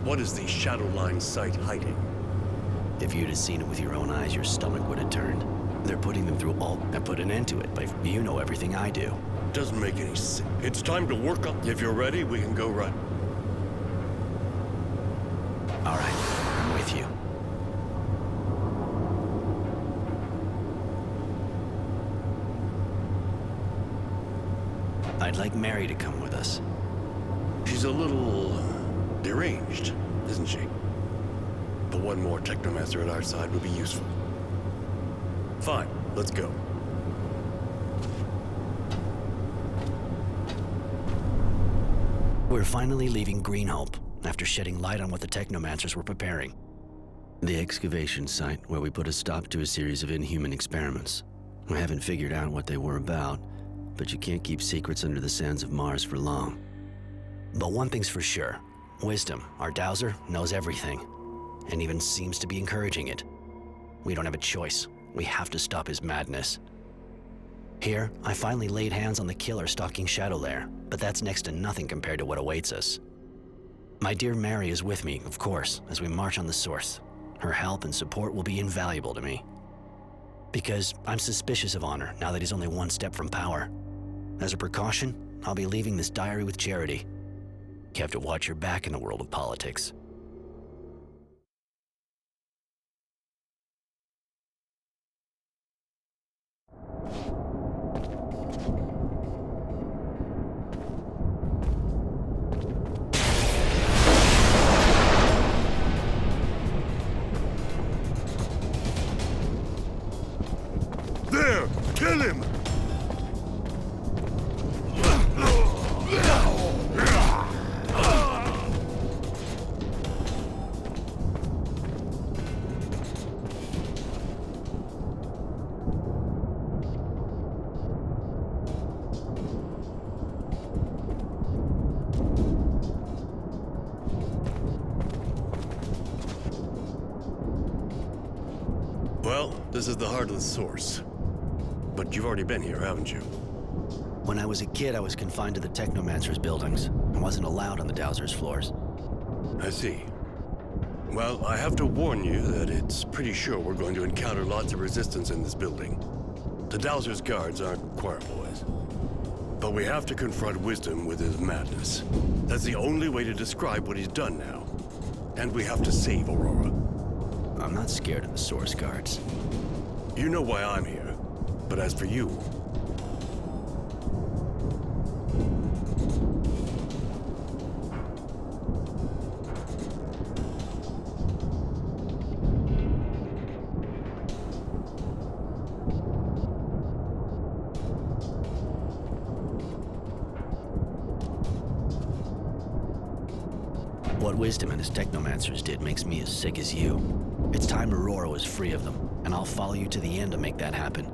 What is the shadow line site hiding? If you'd have seen it with your own eyes, your stomach would have turned. They're putting them through all and put an end to it, but you know everything I do. Doesn't make any sense. It's time to work up. If you're ready, we can go right. All right, I'm with you. I'd like Mary to come with us. She's a little deranged, isn't she? But one more technomancer at our side would be useful. Fine, let's go. We're finally leaving Greenhope, after shedding light on what the technomancers were preparing. The excavation site where we put a stop to a series of inhuman experiments. I haven't figured out what they were about, but you can't keep secrets under the sands of Mars for long. But one thing's for sure. Wisdom, our dowser, knows everything, and even seems to be encouraging it. We don't have a choice. We have to stop his madness. Here, I finally laid hands on the killer stalking Shadowlair, but that's next to nothing compared to what awaits us. My dear Mary is with me, of course, as we march on the Source. Her help and support will be invaluable to me. Because I'm suspicious of Honor now that he's only one step from power. As a precaution, I'll be leaving this diary with Charity. You have to watch your back in the world of politics. There! Kill him! Well, this is the heart of the Source. But you've already been here, haven't you? When I was a kid, I was confined to the Technomancer's buildings. I wasn't allowed on the Dowser's floors. I see. Well, I have to warn you that it's pretty sure we're going to encounter lots of resistance in this building. The Dowser's guards aren't choir boys. But we have to confront Wisdom with his madness. That's the only way to describe what he's done now. And we have to save Aurora. I'm not scared of the Source guards. You know why I'm here. But as for you... What Wisdom and his Technomancers did makes me as sick as you. It's time Aurora was free of them, and I'll follow you to the end to make that happen.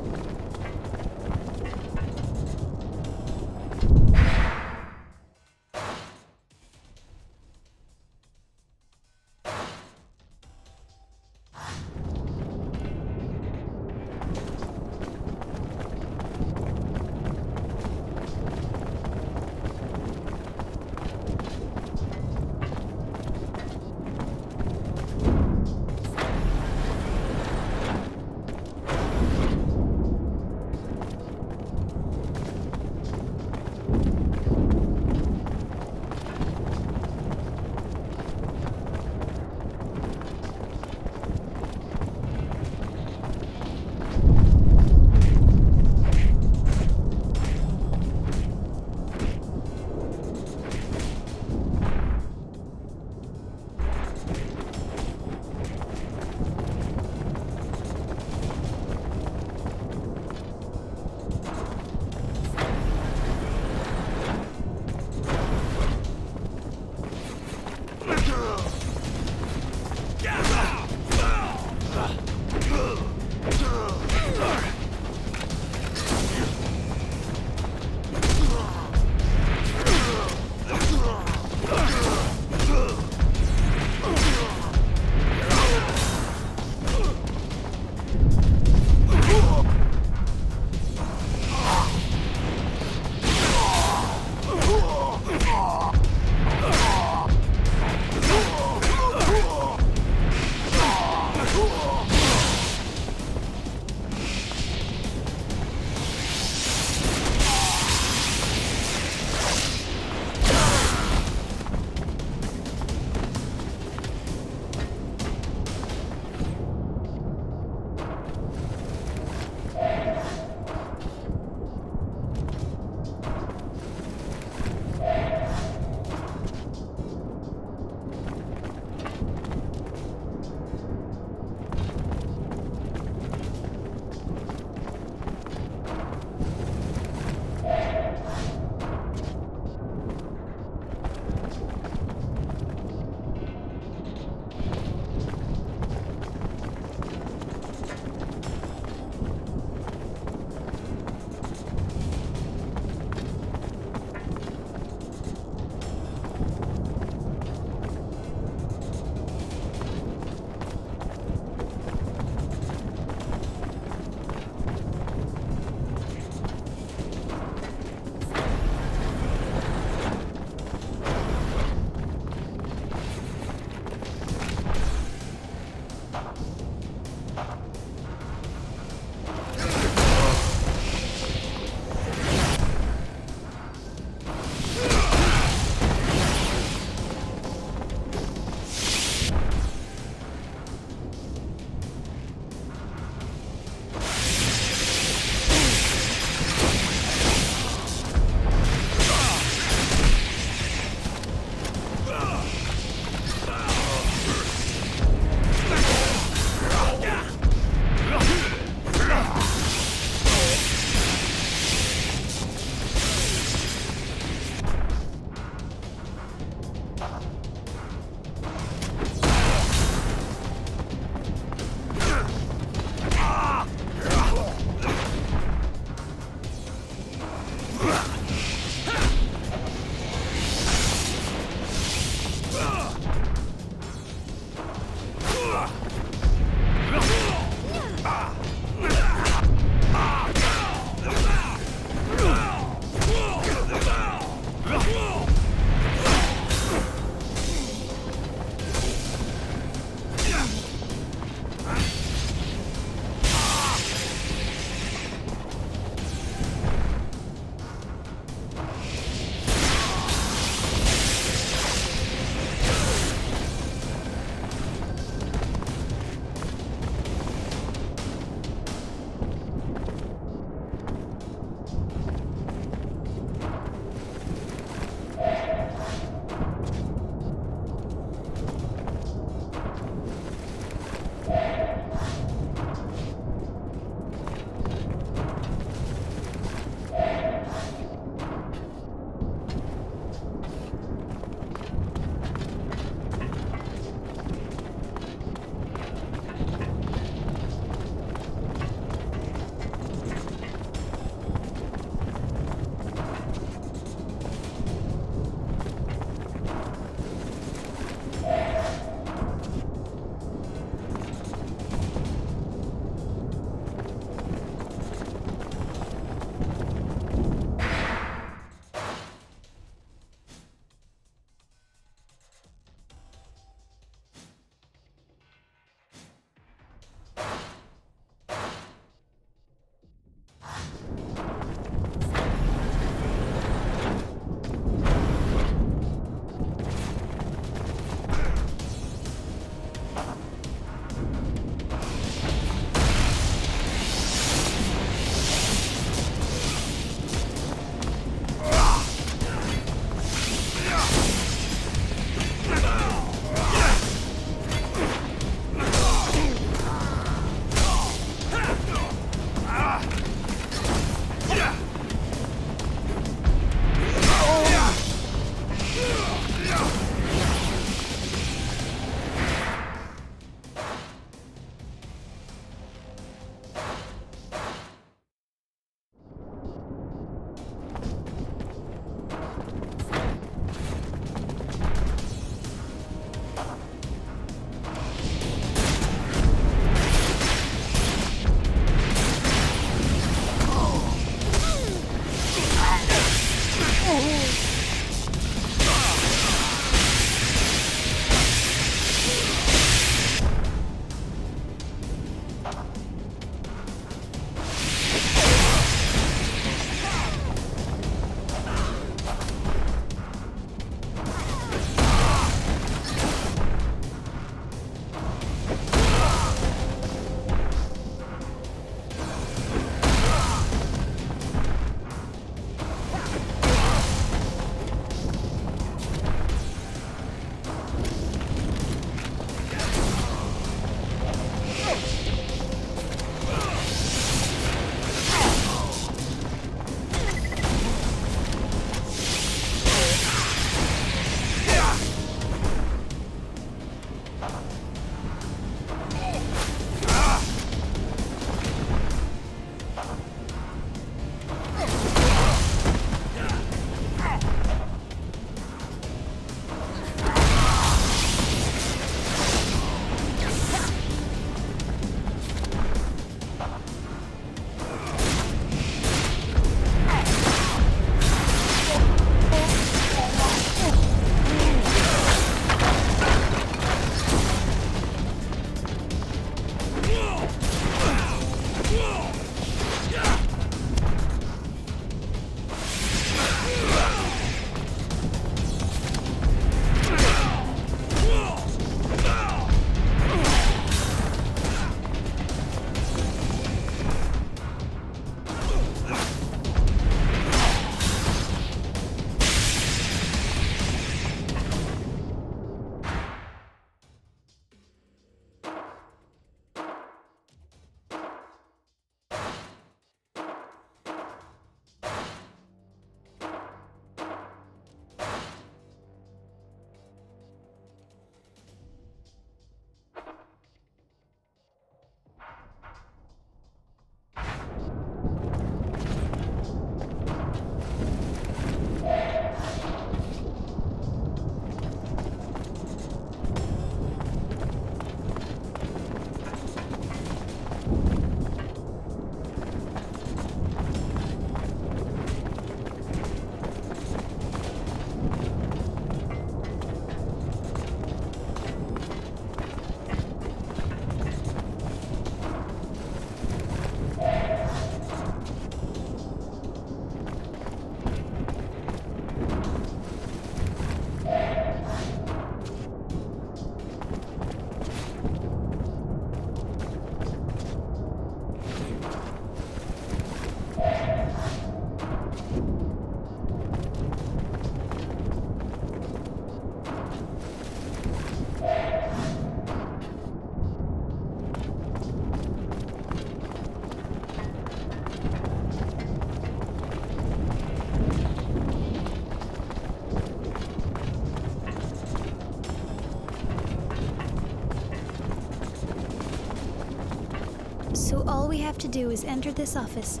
have to do is enter this office,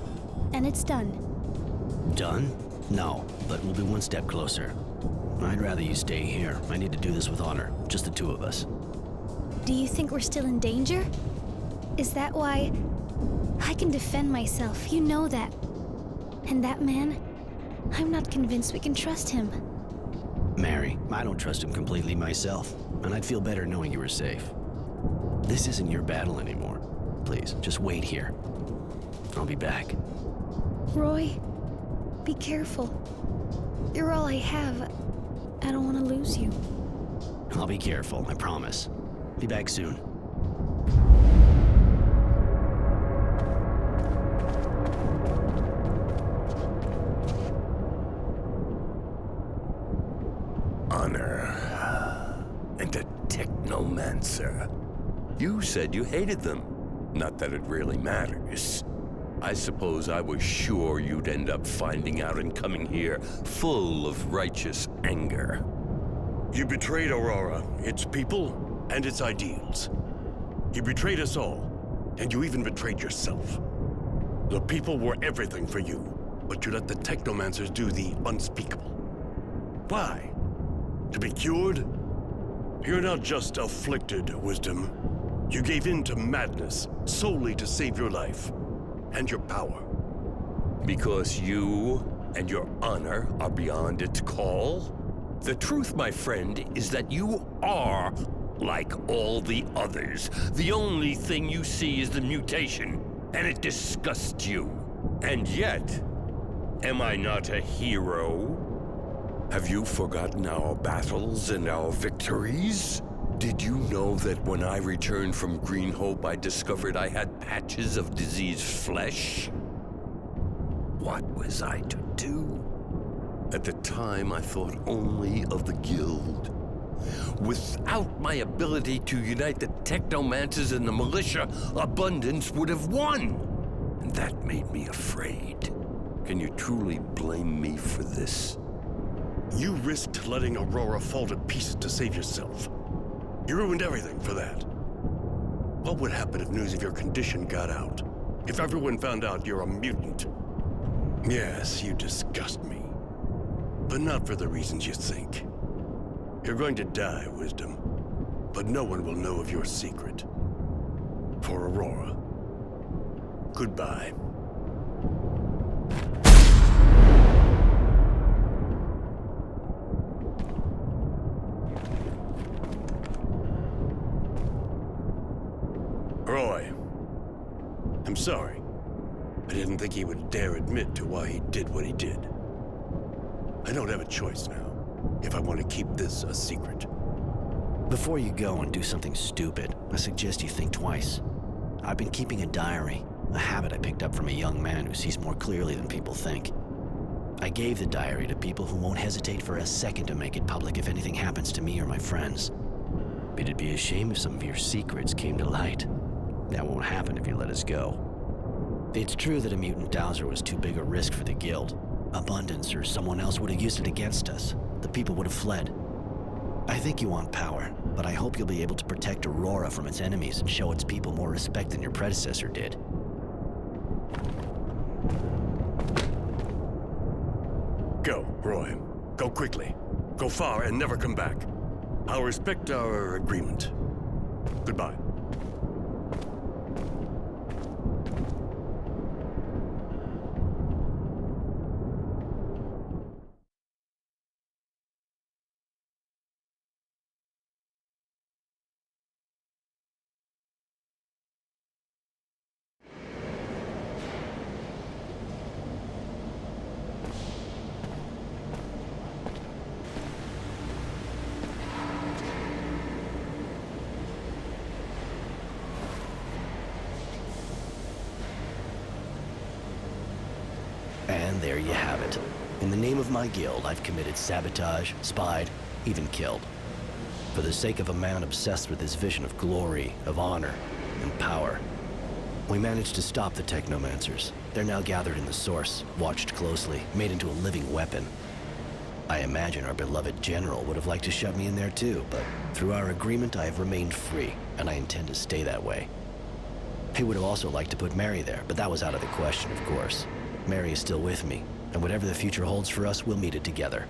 and it's done. Done? No, but we'll be one step closer. I'd rather you stay here. I need to do this with honor, just the two of us. Do you think we're still in danger? Is that why? I can defend myself, you know that. And that man, I'm not convinced we can trust him. Mary, I don't trust him completely myself, and I'd feel better knowing you were safe. This isn't your battle anymore. Please, just wait here. I'll be back. Roy, be careful. You're all I have. I don't want to lose you. I'll be careful, I promise. Be back soon. Honor and a technomancer. You said you hated them. Not that it really matters. I suppose I was sure you'd end up finding out and coming here full of righteous anger. You betrayed Aurora, its people, and its ideals. You betrayed us all, and you even betrayed yourself. The people were everything for you, but you let the technomancers do the unspeakable. Why? To be cured? You're not just afflicted, Wisdom. You gave in to madness solely to save your life and your power. Because you and your honor are beyond its call? The truth, my friend, is that you are like all the others. The only thing you see is the mutation, and it disgusts you. And yet, am I not a hero? Have you forgotten our battles and our victories? Did you know that when I returned from Green Hope, I discovered I had patches of diseased flesh? What was I to do? At the time, I thought only of the Guild. Without my ability to unite the Technomancers and the militia, Abundance would have won. And that made me afraid. Can you truly blame me for this? You risked letting Aurora fall to pieces to save yourself. You ruined everything for that. What would happen if news of your condition got out? If everyone found out you're a mutant? Yes, you disgust me. But not for the reasons you think. You're going to die, Wisdom. But no one will know of your secret. For Aurora. Goodbye. Roy, I'm sorry. I didn't think he would dare admit to why he did what he did. I don't have a choice now, if I want to keep this a secret. Before you go and do something stupid, I suggest you think twice. I've been keeping a diary, a habit I picked up from a young man who sees more clearly than people think. I gave the diary to people who won't hesitate for a second to make it public if anything happens to me or my friends. It'd be a shame if some of your secrets came to light. That won't happen if you let us go. It's true that a mutant dowser was too big a risk for the Guild. Abundance or someone else would have used it against us. The people would have fled. I think you want power, but I hope you'll be able to protect Aurora from its enemies and show its people more respect than your predecessor did. Go, Roy. Go quickly. Go far and never come back. I'll respect our agreement. Goodbye. And there you have it. In the name of my guild, I've committed sabotage, spied, even killed. For the sake of a man obsessed with his vision of glory, of honor, and power. We managed to stop the Technomancers. They're now gathered in the source, watched closely, made into a living weapon. I imagine our beloved general would have liked to shove me in there too, but through our agreement I have remained free, and I intend to stay that way. He would have also liked to put Mary there, but that was out of the question, of course. Mary is still with me, and whatever the future holds for us, we'll meet it together.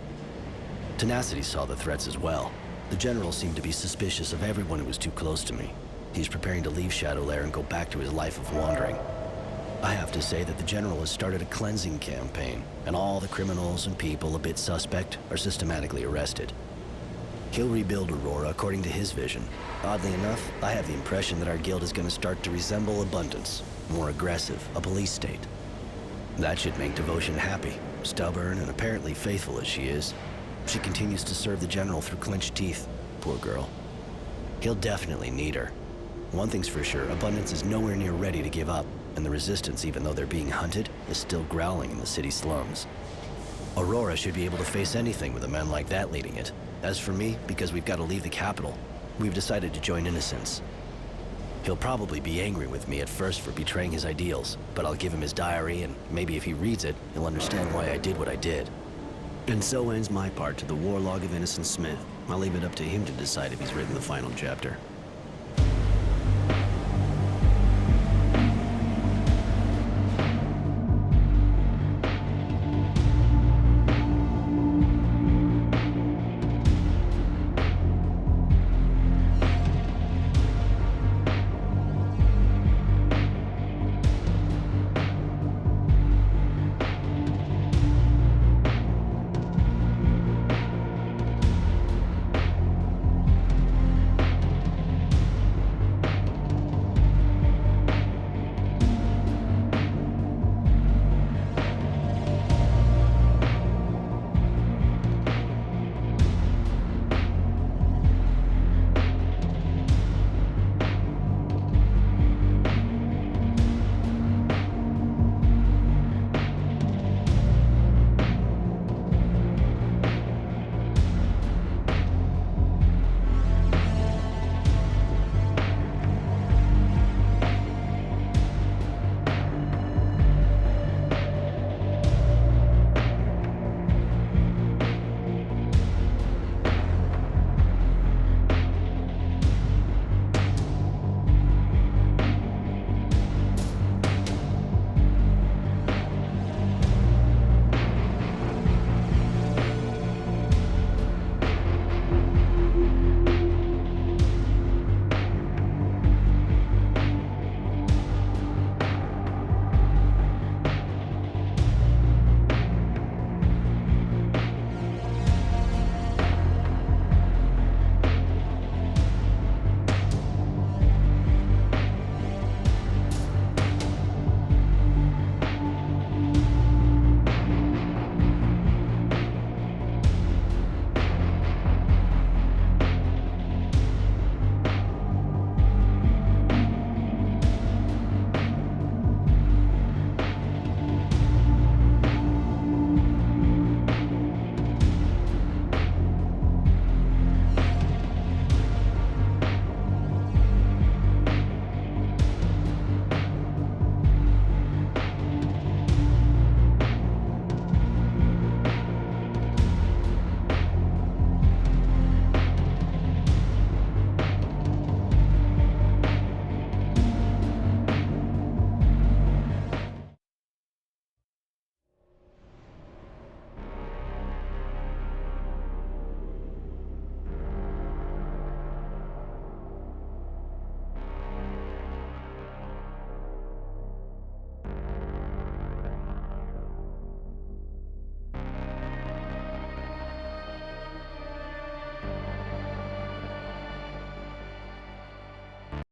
Tenacity saw the threats as well. The General seemed to be suspicious of everyone who was too close to me. He's preparing to leave Shadowlair and go back to his life of wandering. I have to say that the General has started a cleansing campaign, and all the criminals and people a bit suspect are systematically arrested. He'll rebuild Aurora according to his vision. Oddly enough, I have the impression that our guild is going to start to resemble Abundance, more aggressive, a police state. That should make Devotion happy, stubborn and apparently faithful as she is. She continues to serve the General through clenched teeth. Poor girl. He'll definitely need her. One thing's for sure, Abundance is nowhere near ready to give up, and the Resistance, even though they're being hunted, is still growling in the city slums. Aurora should be able to face anything with a man like that leading it. As for me, because we've got to leave the capital, we've decided to join Innocence. He'll probably be angry with me at first for betraying his ideals, but I'll give him his diary, and maybe if he reads it, he'll understand why I did what I did. And so ends my part to the War Log of Innocent Smith. I'll leave it up to him to decide if he's written the final chapter.